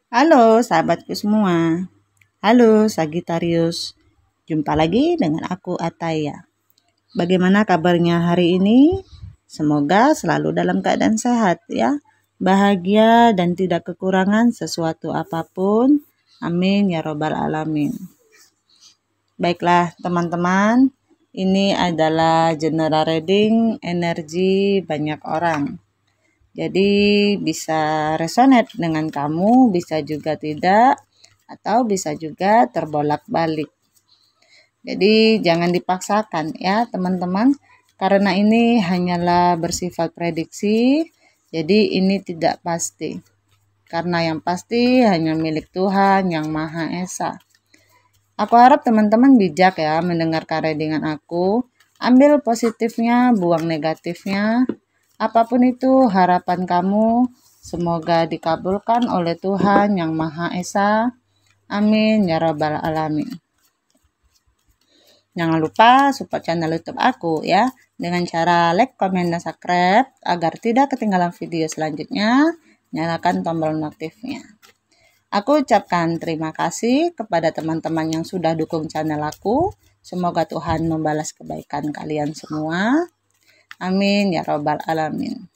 Halo sahabatku semua. Halo Sagittarius. Jumpa lagi dengan aku Ataya. Bagaimana kabarnya hari ini? Semoga selalu dalam keadaan sehat ya. Bahagia dan tidak kekurangan sesuatu apapun. Amin ya robbal alamin. Baiklah teman-teman. Ini adalah general reading energi banyak orang. Jadi bisa resonate dengan kamu, bisa juga tidak, atau bisa juga terbolak-balik. Jadi jangan dipaksakan ya teman-teman, karena ini hanyalah bersifat prediksi, jadi ini tidak pasti. Karena yang pasti hanya milik Tuhan yang Maha Esa. Aku harap teman-teman bijak ya mendengarkan readingan aku. Ambil positifnya, buang negatifnya. Apapun itu harapan kamu, semoga dikabulkan oleh Tuhan yang Maha Esa. Amin ya rabbal alamin. Jangan lupa support channel YouTube aku ya dengan cara like, komen, dan subscribe agar tidak ketinggalan video selanjutnya. Nyalakan tombol notifnya. Aku ucapkan terima kasih kepada teman-teman yang sudah dukung channel aku. Semoga Tuhan membalas kebaikan kalian semua. Amin ya robbal alamin.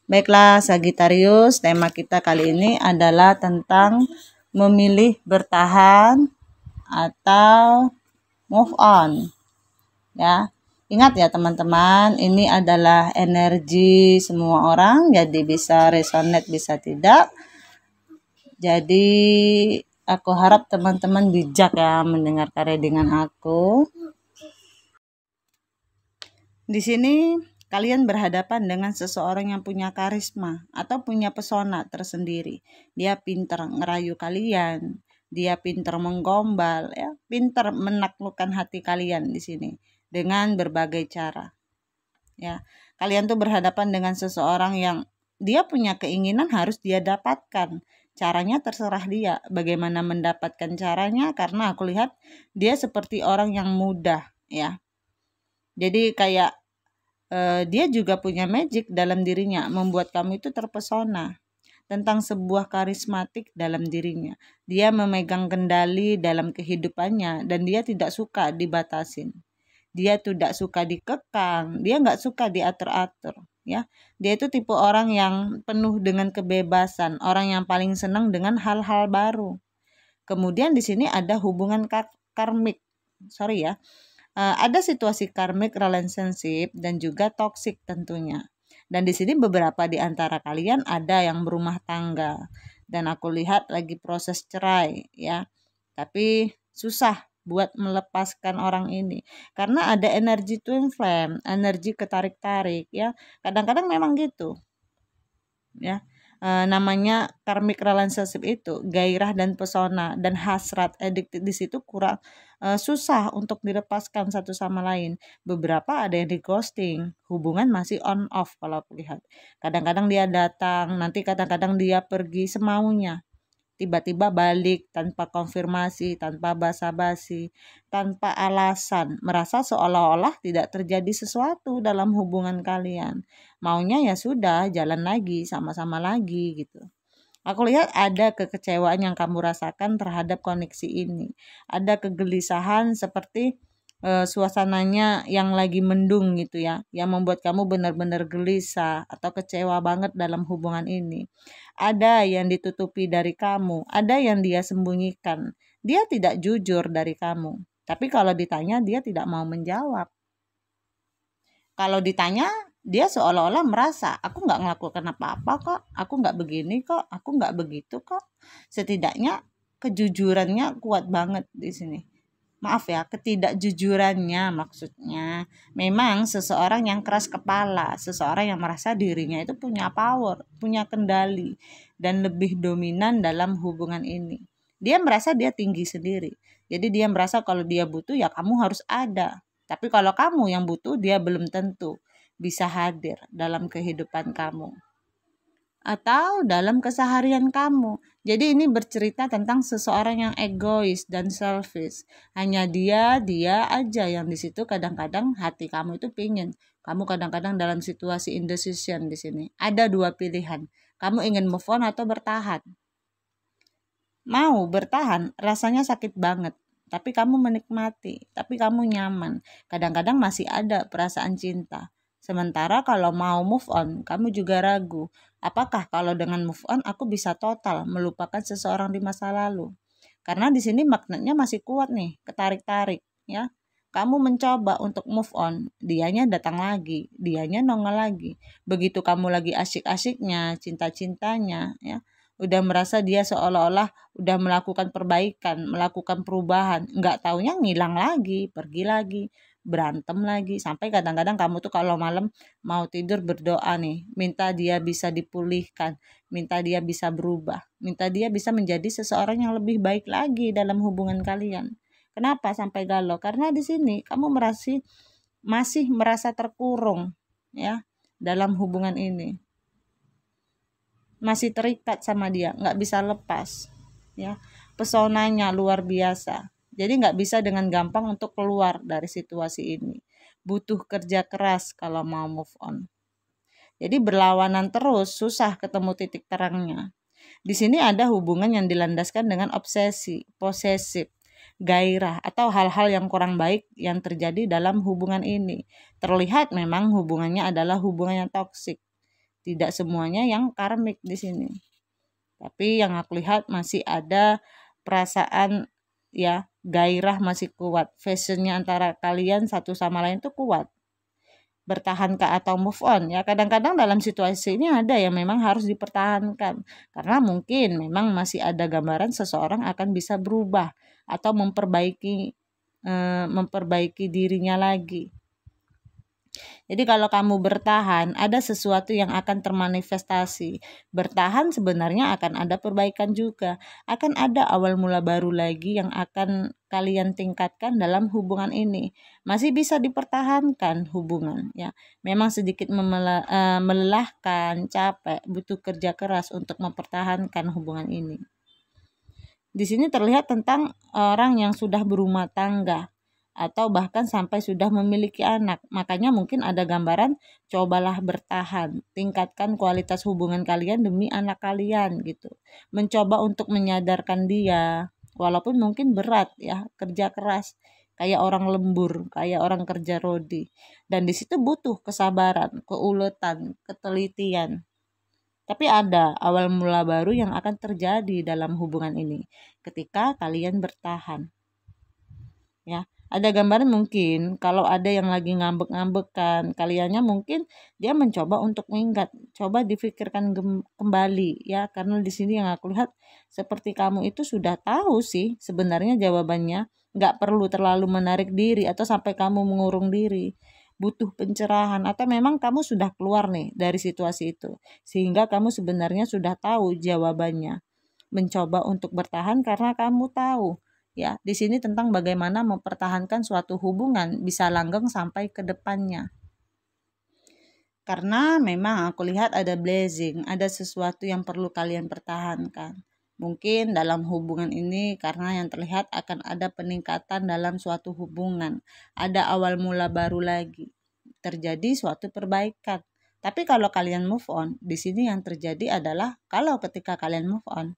Baiklah Sagittarius, tema kita kali ini adalah tentang memilih bertahan atau move on. Ya. Ingat ya teman-teman, ini adalah energi semua orang, jadi bisa resonate bisa tidak. Jadi aku harap teman-teman bijak ya mendengarkan readingan aku. Di sini kalian berhadapan dengan seseorang yang punya karisma atau punya pesona tersendiri. Dia pintar ngerayu kalian, dia pintar menggombal ya, pintar menaklukkan hati kalian di sini dengan berbagai cara. Ya, kalian tuh berhadapan dengan seseorang yang dia punya keinginan harus dia dapatkan. Caranya terserah dia. Bagaimana mendapatkan caranya? Karena aku lihat dia seperti orang yang mudah ya. Jadi kayak dia juga punya magic dalam dirinya, membuat kamu itu terpesona tentang sebuah karismatik dalam dirinya. Dia memegang kendali dalam kehidupannya dan dia tidak suka dibatasin. Dia tidak suka dikekang, dia nggak suka diatur-atur. Ya, dia itu tipe orang yang penuh dengan kebebasan, orang yang paling senang dengan hal-hal baru. Kemudian di sini ada hubungan karmik, sorry ya, ada situasi karmic relationship dan juga toxic tentunya. Dan di sini beberapa di antara kalian ada yang berumah tangga dan aku lihat lagi proses cerai ya. Tapi susah buat melepaskan orang ini karena ada energi twin flame, energi ketarik-tarik ya. Kadang-kadang memang gitu. Ya. Namanya karmic relationship itu gairah dan pesona dan hasrat addicted di situ kurang susah untuk dilepaskan satu sama lain. Beberapa ada yang di ghosting, hubungan masih on off kalau aku lihat. Kadang-kadang dia datang, nanti kadang-kadang dia pergi semaunya. Tiba-tiba balik tanpa konfirmasi, tanpa basa-basi, tanpa alasan, merasa seolah-olah tidak terjadi sesuatu dalam hubungan kalian. Maunya ya sudah, jalan lagi, sama-sama lagi gitu. Aku lihat ada kekecewaan yang kamu rasakan terhadap koneksi ini. Ada kegelisahan seperti suasananya yang lagi mendung gitu ya, yang membuat kamu benar-benar gelisah atau kecewa banget dalam hubungan ini. Ada yang ditutupi dari kamu, ada yang dia sembunyikan. Dia tidak jujur dari kamu, tapi kalau ditanya dia tidak mau menjawab. Kalau ditanya dia seolah-olah merasa aku nggak melakukan apa-apa kok, aku nggak begini kok, aku nggak begitu kok. Setidaknya kejujurannya kuat banget di sini. Maaf ya, ketidakjujurannya maksudnya. Memang seseorang yang keras kepala, seseorang yang merasa dirinya itu punya power, punya kendali, dan lebih dominan dalam hubungan ini. Dia merasa dia tinggi sendiri. Jadi dia merasa kalau dia butuh ya kamu harus ada. Tapi kalau kamu yang butuh dia belum tentu bisa hadir dalam kehidupan kamu atau dalam keseharian kamu. Jadi ini bercerita tentang seseorang yang egois dan selfish. Hanya dia aja yang di situ kadang-kadang hati kamu itu pingin. Kamu kadang-kadang dalam situasi indecision di sini. Ada dua pilihan. Kamu ingin move on atau bertahan? Mau bertahan, rasanya sakit banget. Tapi kamu menikmati, tapi kamu nyaman. Kadang-kadang masih ada perasaan cinta. Sementara kalau mau move on, kamu juga ragu. Apakah kalau dengan move on aku bisa total melupakan seseorang di masa lalu? Karena di sini magnetnya masih kuat nih, ketarik-tarik ya. Kamu mencoba untuk move on, dianya datang lagi, dianya nongol lagi. Begitu kamu lagi asyik-asyiknya, cinta-cintanya ya, udah merasa dia seolah-olah udah melakukan perbaikan, melakukan perubahan, nggak taunya ngilang lagi, pergi lagi, berantem lagi, sampai kadang-kadang kamu tuh kalau malam mau tidur berdoa nih, minta dia bisa dipulihkan, minta dia bisa berubah, minta dia bisa menjadi seseorang yang lebih baik lagi dalam hubungan kalian. Kenapa sampai galau? Karena di sini kamu masih merasa terkurung ya dalam hubungan ini, masih terikat sama dia, nggak bisa lepas ya. Pesonanya luar biasa, jadi nggak bisa dengan gampang untuk keluar dari situasi ini. Butuh kerja keras kalau mau move on. Jadi berlawanan terus, susah ketemu titik terangnya. Di sini ada hubungan yang dilandaskan dengan obsesi, posesif, gairah, atau hal-hal yang kurang baik yang terjadi dalam hubungan ini. Terlihat memang hubungannya adalah hubungan yang toksik. Tidak semuanya yang karmik di sini. Tapi yang aku lihat masih ada perasaan ya, gairah masih kuat. Fashionnya antara kalian satu sama lain tuh kuat. Bertahankah atau move on ya, kadang-kadang dalam situasi ini ada yang memang harus dipertahankan karena mungkin memang masih ada gambaran seseorang akan bisa berubah atau memperbaiki dirinya lagi. Jadi kalau kamu bertahan, ada sesuatu yang akan termanifestasi. Bertahan sebenarnya akan ada perbaikan juga. Akan ada awal mula baru lagi yang akan kalian tingkatkan dalam hubungan ini. Masih bisa dipertahankan hubungan ya. Memang sedikit melelahkan, capek, butuh kerja keras untuk mempertahankan hubungan ini. Di sini terlihat tentang orang yang sudah berumah tangga atau bahkan sampai sudah memiliki anak. Makanya mungkin ada gambaran cobalah bertahan, tingkatkan kualitas hubungan kalian demi anak kalian gitu. Mencoba untuk menyadarkan dia, walaupun mungkin berat ya, kerja keras kayak orang lembur, kayak orang kerja rodi. Dan di situ butuh kesabaran, keuletan, ketelitian. Tapi ada awal mula baru yang akan terjadi dalam hubungan ini ketika kalian bertahan. Ya, ada gambaran mungkin kalau ada yang lagi ngambek-ngambekan, kaliannya mungkin dia mencoba untuk minggat, coba difikirkan kembali ya, karena di sini yang aku lihat seperti kamu itu sudah tahu sih sebenarnya jawabannya, nggak perlu terlalu menarik diri atau sampai kamu mengurung diri. Butuh pencerahan atau memang kamu sudah keluar nih dari situasi itu sehingga kamu sebenarnya sudah tahu jawabannya. Mencoba untuk bertahan karena kamu tahu ya, di sini tentang bagaimana mempertahankan suatu hubungan bisa langgeng sampai ke depannya. Karena memang aku lihat ada blessing, ada sesuatu yang perlu kalian pertahankan. Mungkin dalam hubungan ini karena yang terlihat akan ada peningkatan dalam suatu hubungan. Ada awal mula baru lagi. Terjadi suatu perbaikan. Tapi kalau kalian move on, di sini yang terjadi adalah kalau ketika kalian move on,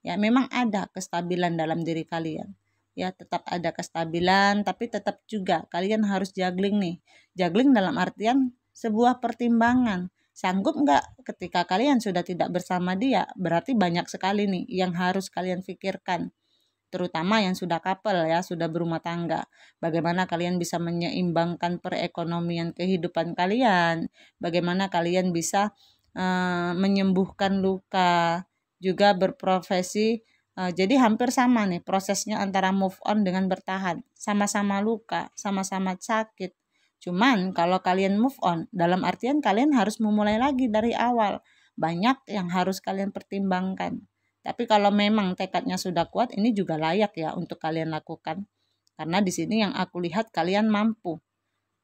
ya memang ada kestabilan dalam diri kalian. Ya tetap ada kestabilan, tapi tetap juga kalian harus juggling nih. Juggling dalam artian sebuah pertimbangan. Sanggup nggak ketika kalian sudah tidak bersama dia? Berarti banyak sekali nih yang harus kalian pikirkan. Terutama yang sudah couple ya, sudah berumah tangga. Bagaimana kalian bisa menyeimbangkan perekonomian kehidupan kalian. Bagaimana kalian bisa menyembuhkan luka, juga berprofesi. Jadi hampir sama nih prosesnya antara move on dengan bertahan. Sama-sama luka, sama-sama sakit. Cuman kalau kalian move on, dalam artian kalian harus memulai lagi dari awal. Banyak yang harus kalian pertimbangkan. Tapi kalau memang tekadnya sudah kuat, ini juga layak ya untuk kalian lakukan. Karena di sini yang aku lihat kalian mampu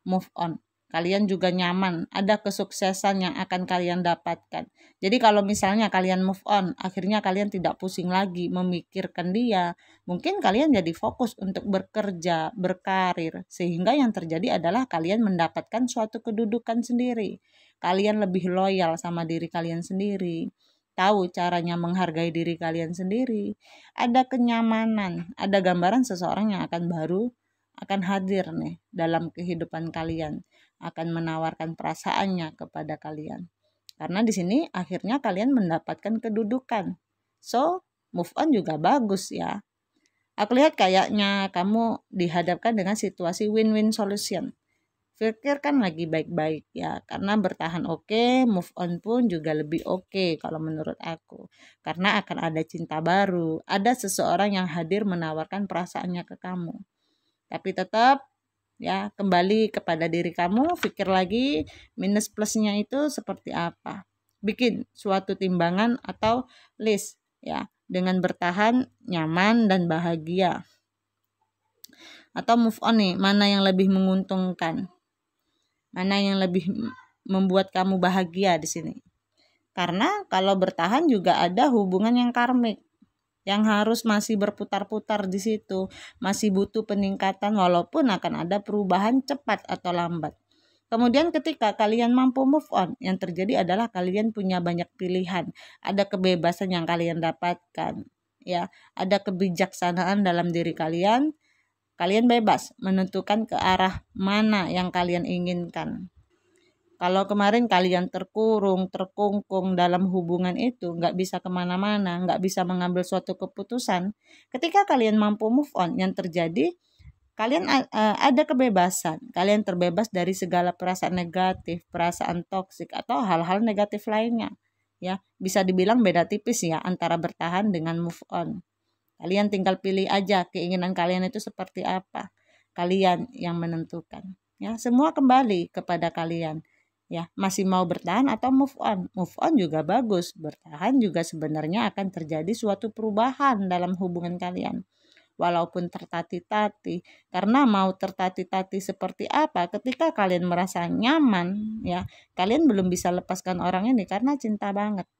move on. Kalian juga nyaman, ada kesuksesan yang akan kalian dapatkan. Jadi kalau misalnya kalian move on, akhirnya kalian tidak pusing lagi memikirkan dia. Mungkin kalian jadi fokus untuk bekerja, berkarir. Sehingga yang terjadi adalah kalian mendapatkan suatu kedudukan sendiri. Kalian lebih loyal sama diri kalian sendiri. tahu caranya menghargai diri kalian sendiri, ada kenyamanan, ada gambaran seseorang yang akan hadir nih dalam kehidupan kalian, akan menawarkan perasaannya kepada kalian. Karena di sini akhirnya kalian mendapatkan kedudukan. So, move on juga bagus ya. Aku lihat kayaknya kamu dihadapkan dengan situasi win-win solution. Pikirkan lagi baik-baik ya, karena bertahan oke, move on pun juga lebih oke kalau menurut aku. Karena akan ada cinta baru, ada seseorang yang hadir menawarkan perasaannya ke kamu. Tapi tetap ya, kembali kepada diri kamu, pikir lagi minus plusnya itu seperti apa. Bikin suatu timbangan atau list ya, dengan bertahan nyaman dan bahagia. Atau move on nih, mana yang lebih menguntungkan? Mana yang lebih membuat kamu bahagia di sini? Karena kalau bertahan juga ada hubungan yang karmik, yang harus masih berputar-putar di situ, masih butuh peningkatan walaupun akan ada perubahan cepat atau lambat. Kemudian ketika kalian mampu move on, yang terjadi adalah kalian punya banyak pilihan, ada kebebasan yang kalian dapatkan, ya, ada kebijaksanaan dalam diri kalian. Kalian bebas menentukan ke arah mana yang kalian inginkan. Kalau kemarin kalian terkurung, terkungkung dalam hubungan itu, nggak bisa kemana-mana, nggak bisa mengambil suatu keputusan, ketika kalian mampu move on, yang terjadi kalian ada kebebasan. Kalian terbebas dari segala perasaan negatif, perasaan toksik, atau hal-hal negatif lainnya. Ya, bisa dibilang beda tipis ya antara bertahan dengan move on. Kalian tinggal pilih aja keinginan kalian itu seperti apa. Kalian yang menentukan. Ya, semua kembali kepada kalian. Ya, masih mau bertahan atau move on? Move on juga bagus. Bertahan juga sebenarnya akan terjadi suatu perubahan dalam hubungan kalian. Walaupun tertati-tati. Karena mau tertati-tati seperti apa? Ketika kalian merasa nyaman, ya, kalian belum bisa lepaskan orang ini karena cinta banget.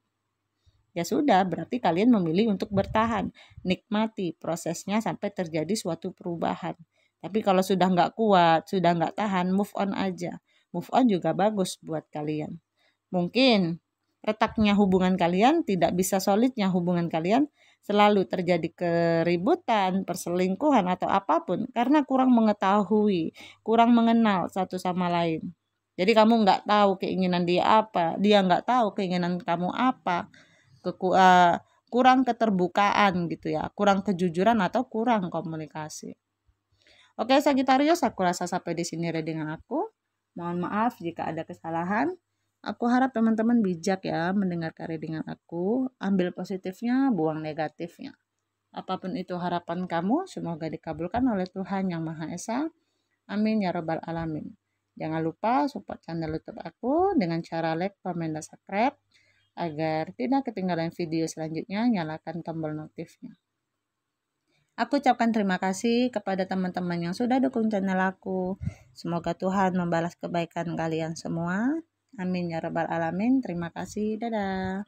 Ya sudah, berarti kalian memilih untuk bertahan. Nikmati prosesnya sampai terjadi suatu perubahan. Tapi kalau sudah nggak kuat, sudah nggak tahan, move on aja. Move on juga bagus buat kalian. Mungkin retaknya hubungan kalian, tidak bisa solidnya hubungan kalian, selalu terjadi keributan, perselingkuhan, atau apapun. Karena kurang mengetahui, kurang mengenal satu sama lain. Jadi kamu nggak tahu keinginan dia apa, dia nggak tahu keinginan kamu apa. Kurang keterbukaan gitu ya, kurang kejujuran atau kurang komunikasi. Oke Sagittarius, aku rasa sampai di sini readingan aku. Mohon maaf jika ada kesalahan. Aku harap teman-teman bijak ya mendengarkan readingan aku, ambil positifnya, buang negatifnya. Apapun itu harapan kamu, semoga dikabulkan oleh Tuhan Yang Maha Esa. Amin ya robbal alamin. Jangan lupa support channel YouTube aku dengan cara like, komen, dan subscribe. Agar tidak ketinggalan video selanjutnya, nyalakan tombol notifnya. Aku ucapkan terima kasih kepada teman-teman yang sudah dukung channel aku. Semoga Tuhan membalas kebaikan kalian semua. Amin ya rabbal alamin. Terima kasih. Dadah.